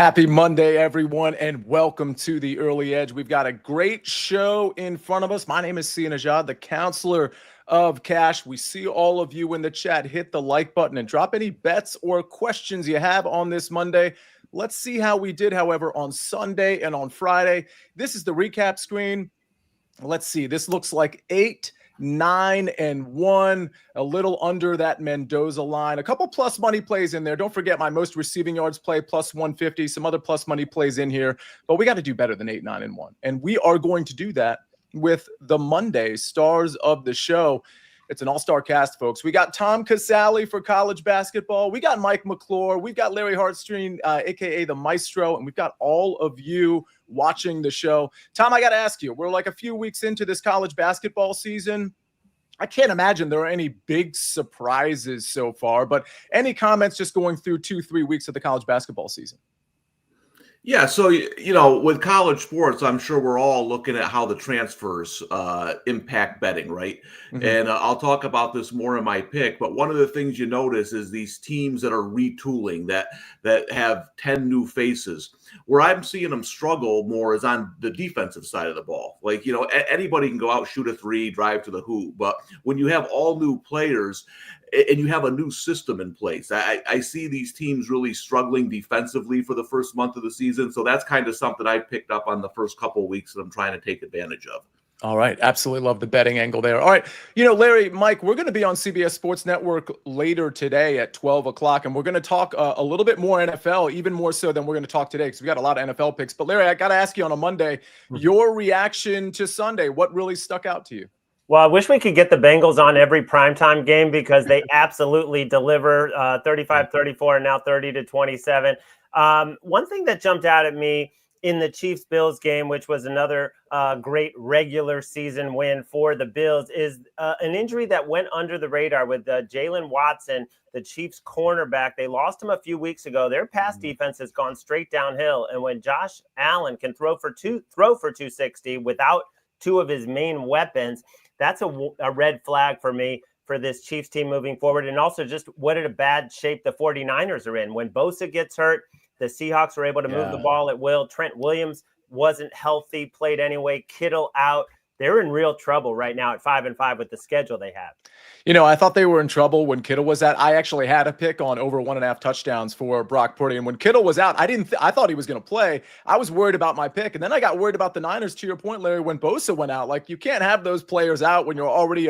Happy Monday, everyone, and welcome to the Early Edge. We've got a great show in front of us. My name is Sia Nejad, the counselor of cash. We see all of you in the chat. Hit the like button and drop any bets or questions you have on this Monday. Let's see how we did, however, on Sunday and on Friday. This is the recap screen. Let's see. This looks like 8-9-1, a little under that Mendoza line. A couple plus money plays in there. Don't forget my most receiving yards play, plus 150. Some other plus money plays in here. But we got to do better than 8-9-1. And we are going to do that with the Monday stars of the show. It's an all-star cast, folks. We got Tom Casale for college basketball. We got Mike McClure. We've got Larry Hartstein, a.k.a. the Maestro. And we've got all of you watching the show. Tom, I got to ask you, we're like a few weeks into this college basketball season. I can't imagine there are any big surprises so far, but any comments just going through 2-3 weeks of the college basketball season? Yeah, so, with college sports, I'm sure we're all looking at how the transfers impact betting, right? Mm-hmm. And I'll talk about this more in my pick, but one of the things you notice is these teams that are retooling, that have 10 new faces. Where I'm seeing them struggle more is on the defensive side of the ball. Like, anybody can go out, shoot a three, drive to the hoop, but when you have all new players and you have a new system in place, I see these teams really struggling defensively for the first month of the season. So that's kind of something I picked up on the first couple of weeks that I'm trying to take advantage of. All right. Absolutely love the betting angle there. All right. Larry, Mike, we're going to be on CBS Sports Network later today at 12 o'clock, and we're going to talk a little bit more NFL, even more so than we're going to talk today because we got a lot of NFL picks. But, Larry, I got to ask you on a Monday, your reaction to Sunday, what really stuck out to you? Well, I wish we could get the Bengals on every primetime game because they absolutely deliver 35-34 and now 30-27. One thing that jumped out at me in the Chiefs-Bills game, which was another great regular season win for the Bills, is an injury that went under the radar with Jalen Watson, the Chiefs cornerback. They lost him a few weeks ago. Their pass defense has gone straight downhill. And when Josh Allen can throw for 260 without two of his main weapons, that's a red flag for me for this Chiefs team moving forward. And also just what a bad shape the 49ers are in. When Bosa gets hurt, the Seahawks were able to move the ball at will. Trent Williams wasn't healthy, played anyway. Kittle out. They're in real trouble right now at 5-5 with the schedule they have. I thought they were in trouble when Kittle was out. I actually had a pick on over 1.5 touchdowns for Brock Purdy. And when Kittle was out, I thought he was going to play. I was worried about my pick. And then I got worried about the Niners, to your point, Larry, when Bosa went out. Like, you can't have those players out when you're already,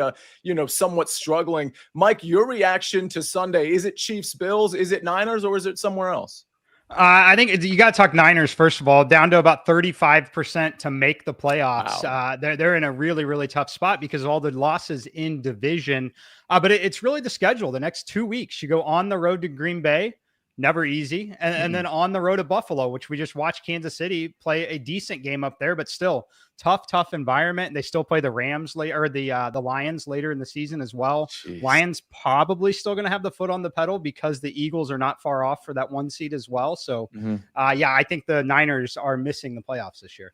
somewhat struggling. Mike, your reaction to Sunday, is it Chiefs Bills? Is it Niners, or is it somewhere else? I think you got to talk Niners, first of all, down to about 35% to make the playoffs. Wow. They're in a really, really tough spot because of all the losses in division. But it's really the schedule. The next 2 weeks, you go on the road to Green Bay, never easy, and then on the road to Buffalo, which we just watched Kansas City play a decent game up there, but still tough environment. And they still play the Rams later, or the Lions later in the season as well. Jeez. Lions probably still going to have the foot on the pedal because the Eagles are not far off for that 1 seed as well. So, I think the Niners are missing the playoffs this year.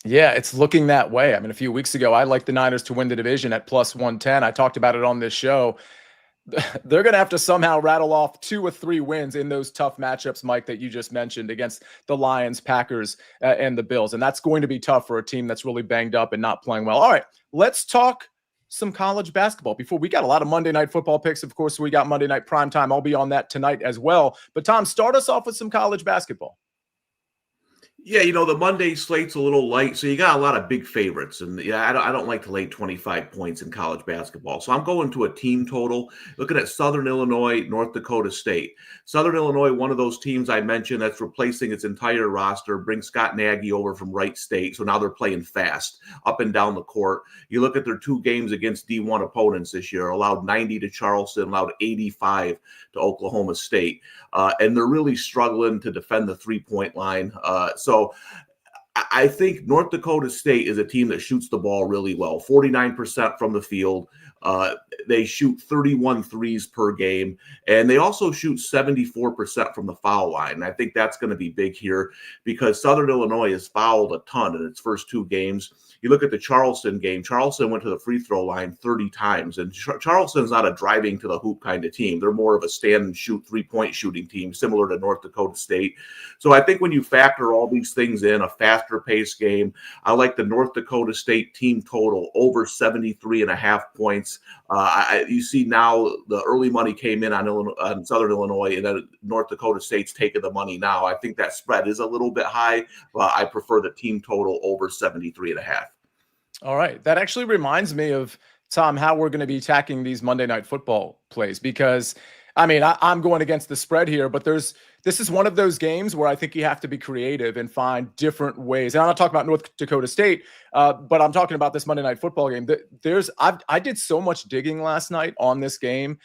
Yeah, it's looking that way. I mean, a few weeks ago, I liked the Niners to win the division at plus 110. I talked about it on this show. They're going to have to somehow rattle off 2 or 3 wins in those tough matchups, Mike, that you just mentioned against the Lions, Packers, and the Bills. And that's going to be tough for a team that's really banged up and not playing well. All right, let's talk some college basketball. Before, we got a lot of Monday night football picks. Of course, we got Monday night primetime. I'll be on that tonight as well. But Tom, start us off with some college basketball. Yeah, the Monday slate's a little light, so you got a lot of big favorites, and I don't like to lay 25 points in college basketball. So I'm going to a team total, looking at Southern Illinois, North Dakota State. Southern Illinois, one of those teams I mentioned that's replacing its entire roster, brings Scott Nagy over from Wright State, so now they're playing fast up and down the court. You look at their 2 games against D1 opponents this year, allowed 90 to Charleston, allowed 85 to Oklahoma State, and they're really struggling to defend the three-point line. So I think North Dakota State is a team that shoots the ball really well, 49% from the field. They shoot 31 threes per game, and they also shoot 74% from the foul line. And I think that's going to be big here because Southern Illinois has fouled a ton in its first 2 games. You look at the Charleston game, Charleston went to the free throw line 30 times, and Charleston's not a driving to the hoop kind of team. They're more of a stand and shoot 3-point shooting team, similar to North Dakota State. So I think when you factor all these things in, a faster pace game, I like the North Dakota State team total over 73.5 points. You see now the early money came in on Southern Illinois, and then North Dakota State's taking the money now. I think that spread is a little bit high, but I prefer the team total over 73.5. All right. That actually reminds me of, Tom, how we're going to be attacking these Monday Night Football plays, because I mean, I'm going against the spread here, but this is one of those games where I think you have to be creative and find different ways. And I'm not talking about North Dakota State, but I'm talking about this Monday Night Football game. I did so much digging last night on this game,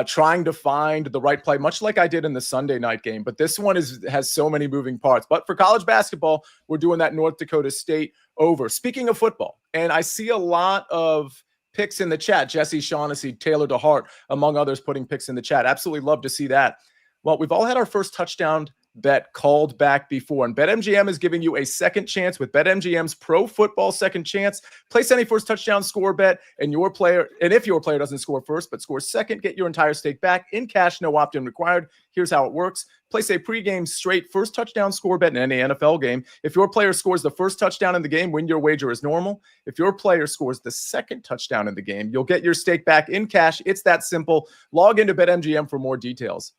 trying to find the right play, much like I did in the Sunday night game. But this one has so many moving parts. But for college basketball, we're doing that North Dakota State over. Speaking of football, and I see a lot of picks in the chat. Jesse Shaughnessy, Taylor DeHart, among others, putting picks in the chat. Absolutely love to see that. Well, we've all had our first touchdown bet called back before, and BetMGM is giving you a second chance with BetMGM's Pro Football Second Chance. Place any first touchdown score bet, and if your player doesn't score first but scores second, get your entire stake back in cash, no opt-in required. Here's how it works. Place a pregame straight first touchdown score bet in any NFL game. If your player scores the first touchdown in the game, win your wager as normal. If your player scores the second touchdown in the game, you'll get your stake back in cash. It's that simple. Log into BetMGM for more details.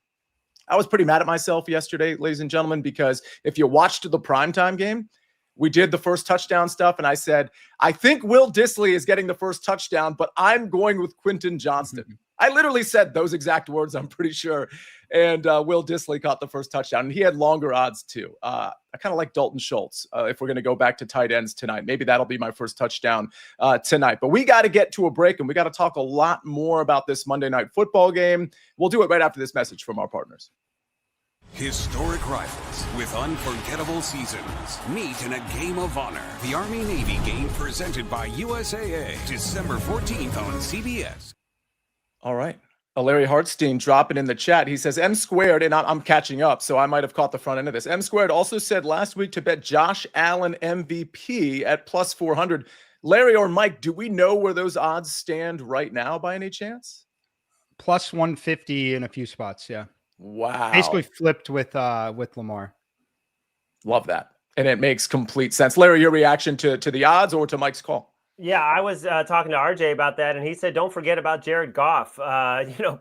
I was pretty mad at myself yesterday, ladies and gentlemen, because if you watched the primetime game, we did the first touchdown stuff, and I said, I think Will Dissly is getting the first touchdown, but I'm going with Quentin Johnston. I literally said those exact words, I'm pretty sure. And Will Dissly caught the first touchdown, and he had longer odds too. I kind of like Dalton Schultz if we're going to go back to tight ends tonight. Maybe that'll be my first touchdown tonight. But we got to get to a break, and we got to talk a lot more about this Monday Night Football game. We'll do it right after this message from our partners. Historic rivals with unforgettable seasons meet in a game of honor. The Army-Navy game presented by USAA, December 14th on CBS. All right. Larry Hartstein dropping in the chat. He says M squared, and I'm catching up, so I might have caught the front end of this. M squared also said last week to bet Josh Allen MVP at plus 400. Larry or Mike, do we know where those odds stand right now by any chance? Plus 150 in a few spots, yeah. Wow. Basically flipped with Lamar. Love that. And it makes complete sense. Larry, your reaction to the odds or to Mike's call? Yeah, I was talking to RJ about that, and he said, don't forget about Jared Goff,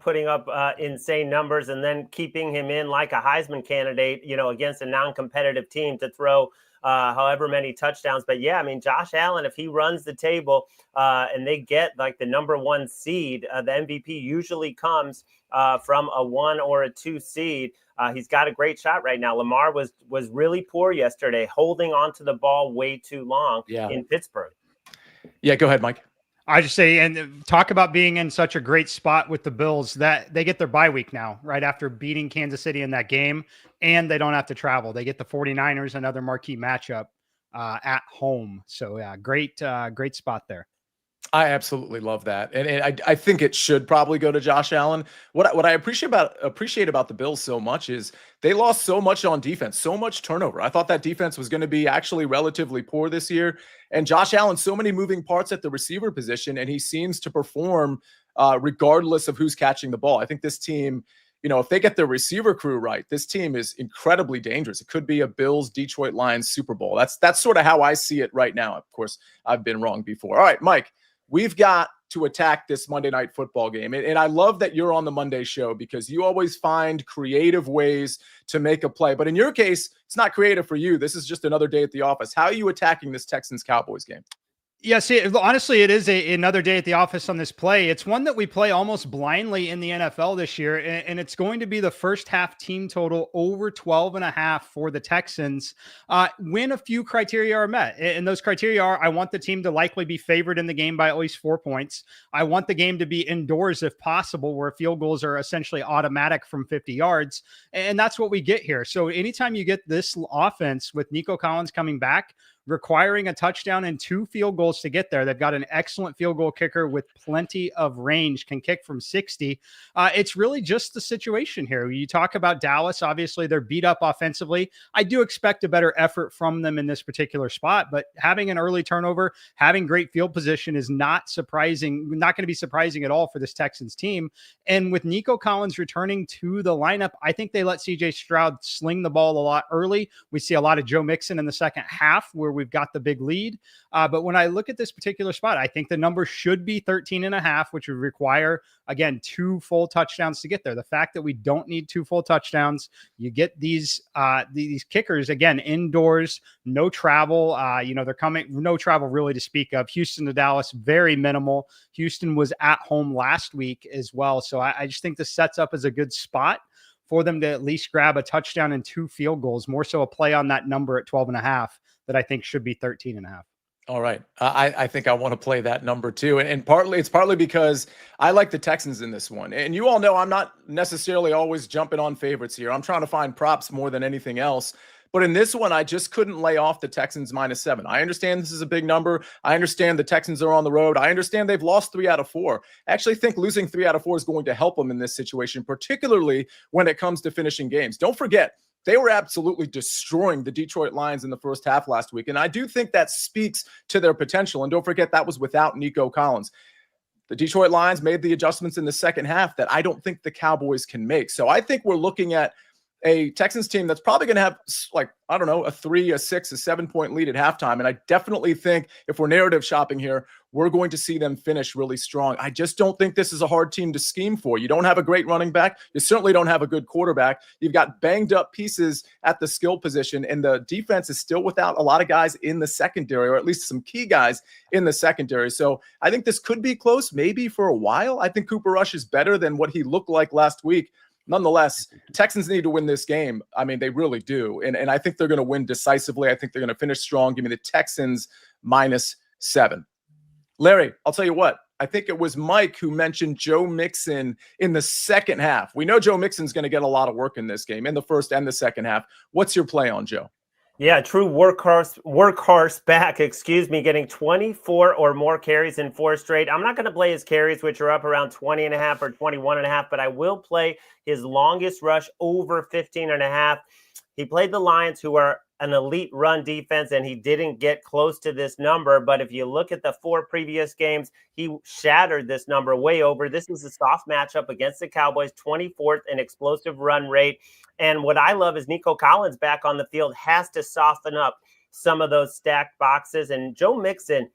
putting up insane numbers and then keeping him in like a Heisman candidate, against a non-competitive team to throw however many touchdowns. But yeah, I mean, Josh Allen, if he runs the table and they get like the number 1 seed, the MVP usually comes from a 1 or a 2 seed. He's got a great shot right now. Lamar was really poor yesterday, holding onto the ball way too long in Pittsburgh. Yeah, go ahead, Mike. I just say, and talk about being in such a great spot with the Bills that they get their bye week now, right after beating Kansas City in that game, and they don't have to travel. They get the 49ers, another marquee matchup at home. So yeah, great spot there. I absolutely love that. And I think it should probably go to Josh Allen. What I appreciate about the Bills so much is they lost so much on defense, so much turnover. I thought that defense was going to be actually relatively poor this year. And Josh Allen, so many moving parts at the receiver position, and he seems to perform regardless of who's catching the ball. I think this team, if they get their receiver crew right, this team is incredibly dangerous. It could be a Bills, Detroit Lions Super Bowl. That's sort of how I see it right now. Of course, I've been wrong before. All right, Mike. We've got to attack this Monday Night Football game. And I love that you're on the Monday show because you always find creative ways to make a play. But in your case, it's not creative for you. This is just another day at the office. How are you attacking this Texans-Cowboys game? Yeah, see, honestly, it is another day at the office on this play. It's one that we play almost blindly in the NFL this year, and it's going to be the first half team total over 12.5 for the Texans when a few criteria are met. And those criteria are, I want the team to likely be favored in the game by at least 4 points. I want the game to be indoors if possible, where field goals are essentially automatic from 50 yards. And that's what we get here. So anytime you get this offense with Nico Collins coming back, requiring a touchdown and 2 field goals to get there. They've got an excellent field goal kicker with plenty of range, can kick from 60. It's really just the situation here. You talk about Dallas, obviously they're beat up offensively. I do expect a better effort from them in this particular spot, but having an early turnover, having great field position is not surprising, not going to be surprising at all for this Texans team. And with Nico Collins returning to the lineup, I think they let CJ Stroud sling the ball a lot early. We see a lot of Joe Mixon in the second half where we've got the big lead. But when I look at this particular spot, I think the number should be 13.5, which would require, again, 2 full touchdowns to get there. The fact that we don't need 2 full touchdowns, you get these kickers, again, indoors, no travel. They're coming, no travel really to speak of. Houston to Dallas, very minimal. Houston was at home last week as well. So I just think this sets up as a good spot for them to at least grab a touchdown and 2 field goals, more so a play on that number at 12.5 that I think should be 13.5. All right. I think I want to play that number too. And it's partly because I like the Texans in this one. And you all know I'm not necessarily always jumping on favorites here. I'm trying to find props more than anything else. But in this one, I just couldn't lay off the Texans -7. I understand this is a big number. I understand the Texans are on the road. I understand they've lost 3 out of 4. I actually think losing 3 out of 4 is going to help them in this situation, particularly when it comes to finishing games. Don't forget, they were absolutely destroying the Detroit Lions in the first half last week. And I do think that speaks to their potential. And don't forget, that was without Nico Collins. The Detroit Lions made the adjustments in the second half that I don't think the Cowboys can make. So I think we're looking at a Texans team that's probably going to have, a 3, a 6, a 7-point lead at halftime. And I definitely think if we're narrative shopping here, we're going to see them finish really strong. I just don't think this is a hard team to scheme for. You don't have a great running back. You certainly don't have a good quarterback. You've got banged up pieces at the skill position, and the defense is still without a lot of guys in the secondary, or at least some key guys in the secondary. So I think this could be close, maybe for a while. I think Cooper Rush is better than what he looked like last week. Nonetheless, Texans need to win this game. I mean, they really do. And I think they're going to win decisively. I think they're going to finish strong. Give me the Texans -7. Larry, I'll tell you what. I think it was Mike who mentioned Joe Mixon in the second half. We know Joe Mixon's going to get a lot of work in this game, in the first and the second half. What's your play on Joe? Yeah, true workhorse back, getting 24 or more carries in 4 straight. I'm not going to play his carries, which are up around 20.5 or 21.5, but I will play his longest rush over 15.5. He played the Lions, who are an elite run defense, and he didn't get close to this number. But if you look at the 4 previous games, he shattered this number way over. This is a soft matchup against the Cowboys, 24th in explosive run rate. And what I love is Nico Collins back on the field has to soften up some of those stacked boxes. And Joe Mixon,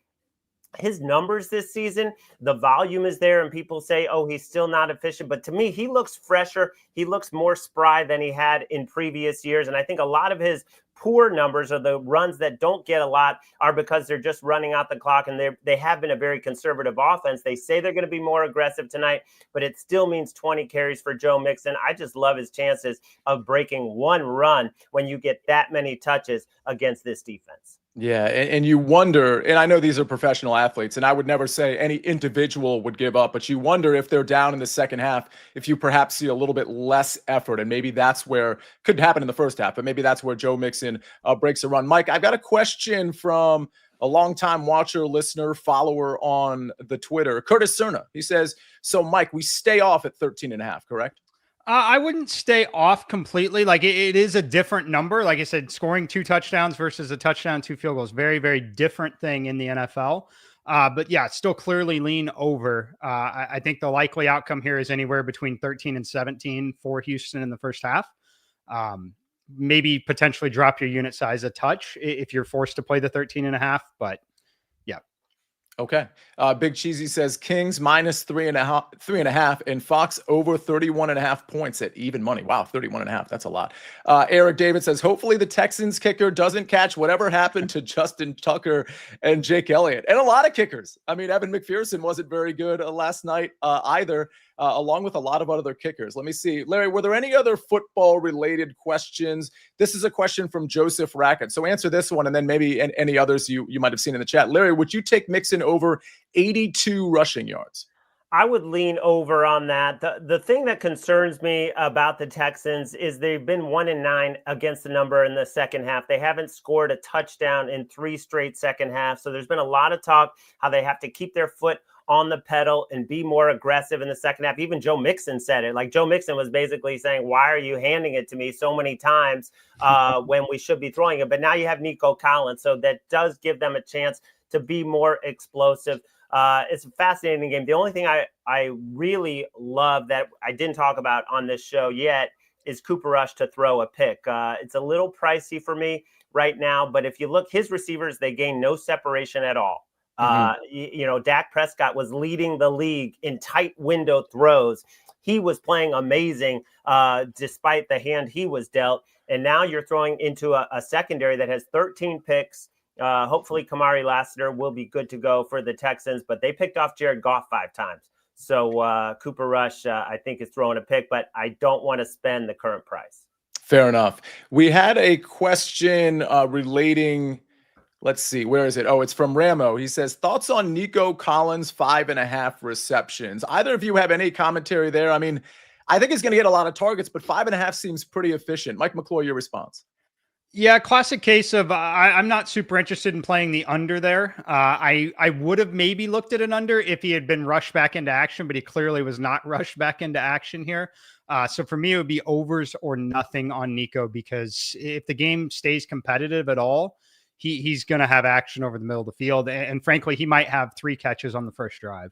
his numbers this season, the volume is there, and people say, oh, he's still not efficient. But to me, he looks fresher. He looks more spry than he had in previous years. And I think a lot of his poor numbers, or the runs that don't get a lot, are because they're just running out the clock, and they have been a very conservative offense. They say they're going to be more aggressive tonight, but it still means 20 carries for Joe Mixon. I just love his chances of breaking one run when you get that many touches against this defense. Yeah, and you wonder, and I know these are professional athletes, and I would never say any individual would give up, but you wonder if they're down in the second half, if you perhaps see a little bit less effort, and maybe that's where, could happen in the first half, but maybe that's where Joe Mixon breaks a run. Mike, I've got a question from a longtime watcher, listener, follower on the Twitter, Curtis Cerna. He says, so Mike, we stay off at 13.5, correct? I wouldn't stay off completely. Like it is a different number. Like I said, scoring 2 touchdowns versus a touchdown, 2 field goals, very, very different thing in the NFL. But yeah, still clearly lean over. I think the likely outcome here is anywhere between 13 and 17 for Houston in the first half. Maybe potentially drop your unit size a touch if you're forced to play the 13.5, but yeah. Okay. Big Cheesy says Kings -3.5, and Fox over 31.5 points at even money. Wow, 31.5. That's a lot. Eric David says, hopefully the Texans kicker doesn't catch whatever happened to Justin Tucker and Jake Elliott. And a lot of kickers. I mean, Evan McPherson wasn't very good last night either, along with a lot of other kickers. Let me see. Larry, were there any other football-related questions? This is a question from Joseph Rackett. So answer this one, and then maybe any others you might have seen in the chat. Larry, would you take Mixon over 82 rushing yards? I would lean over on that. The thing that concerns me about the Texans is they've been 1-9 against the number in the second half. They haven't scored a touchdown in 3 straight second halves. So there's been a lot of talk how they have to keep their foot on the pedal and be more aggressive in the second half. Even Joe Mixon said it. Like Joe Mixon was basically saying, why are you handing it to me so many times when we should be throwing it? But now you have Nico Collins. So that does give them a chance to be more explosive. It's a fascinating game. The only thing I really love that I didn't talk about on this show yet is Cooper Rush to throw a pick. It's a little pricey for me right now, but if you look, his receivers, they gain no separation at all. Dak Prescott was leading the league in tight window throws. He was playing amazing despite the hand he was dealt. And now you're throwing into a secondary that has 13 picks. Hopefully Kamari Lassiter will be good to go for the Texans, but they picked off Jared Goff 5 times. So Cooper Rush, I think, is throwing a pick, but I don't want to spend the current price. Fair enough. We had a question relating, let's see, where is it? Oh, it's from Ramo. He says, thoughts on Nico Collins' 5.5 receptions. Either of you have any commentary there? I mean, I think he's going to get a lot of targets, but 5.5 seems pretty efficient. Mike McClure, your response? Yeah, classic case of I'm not super interested in playing the under there. I would have maybe looked at an under if he had been rushed back into action, but he clearly was not rushed back into action here. So for me, it would be overs or nothing on Nico, because if the game stays competitive at all, he's going to have action over the middle of the field. And frankly, he might have 3 catches on the first drive.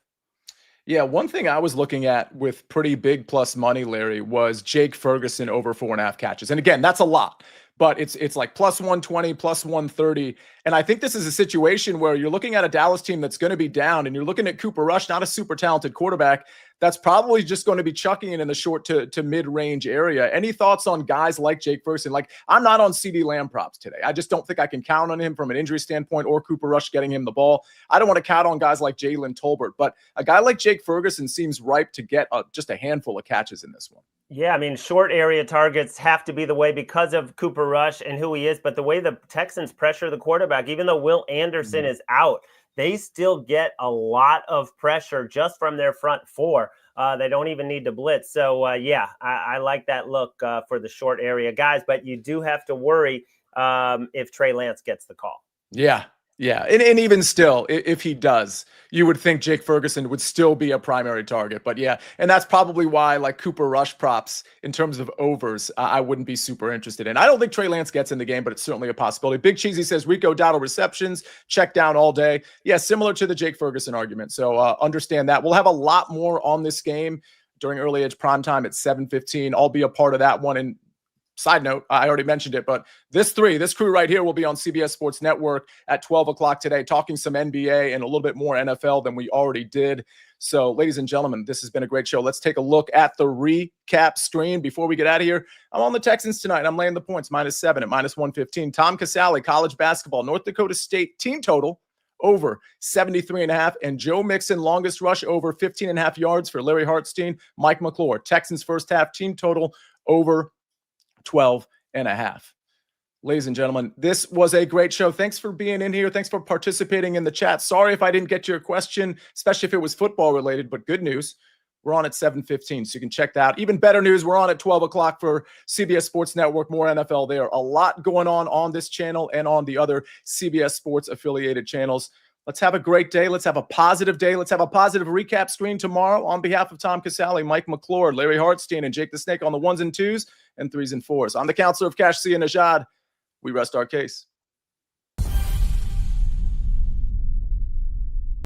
Yeah, one thing I was looking at with pretty big plus money, Larry, was Jake Ferguson over 4.5 catches. And again, that's a lot, but it's like plus 120, plus 130. And I think this is a situation where you're looking at a Dallas team that's going to be down, and you're looking at Cooper Rush, not a super talented quarterback, that's probably just going to be chucking it in the short to mid-range area. Any thoughts on guys like Jake Ferguson? Like, I'm not on CeeDee Lamb props today. I just don't think I can count on him from an injury standpoint, or Cooper Rush getting him the ball. I don't want to count on guys like Jalen Tolbert, but a guy like Jake Ferguson seems ripe to get just a handful of catches in this one. Yeah, I mean, short area targets have to be the way because of Cooper Rush and who he is, but the way the Texans pressure the quarterback, even though Will Anderson is out, they still get a lot of pressure just from their front 4. They don't even need to blitz. So, I like that look for the short area guys, but you do have to worry if Trey Lance gets the call. Yeah. And even still, if he does, you would think Jake Ferguson would still be a primary target. But yeah, and that's probably why, like, Cooper Rush props in terms of overs, I wouldn't be super interested in. I don't think Trey Lance gets in the game, but it's certainly a possibility. Big Cheesy says Rico Dowdle receptions, check down all day. Yeah, similar to the Jake Ferguson argument. So understand that. We'll have a lot more on this game during early edge prime time at 7:15. I'll be a part of that one. And side note, I already mentioned it, but this crew right here will be on CBS Sports Network at 12 o'clock today, talking some NBA and a little bit more NFL than we already did. So, ladies and gentlemen, this has been a great show. Let's take a look at the recap screen before we get out of here. I'm on the Texans tonight. I'm laying the points, -7 at -115. Tom Casale, college basketball, North Dakota State team total over 73.5, and Joe Mixon longest rush over 15.5 yards for Larry Hartstein. Mike McClure, Texans first half team total over 12.5. Ladies and gentlemen, this was a great show. Thanks for being in here. Thanks for participating in the chat. Sorry if I didn't get to your question, especially if it was football related, but good news, we're on at 7:15, so you can check that out. Even better news, we're on at 12 o'clock for CBS Sports Network, more NFL there. A lot going on this channel and on the other CBS Sports affiliated channels. Let's have a great day. Let's have a positive day. Let's have a positive recap screen tomorrow. On behalf of Tom Casale, Mike McClure, Larry Hartstein, and Jake the Snake on the 1s and 2s and 3s and 4s. I'm the counselor of cash, Sia Nejad. We rest our case.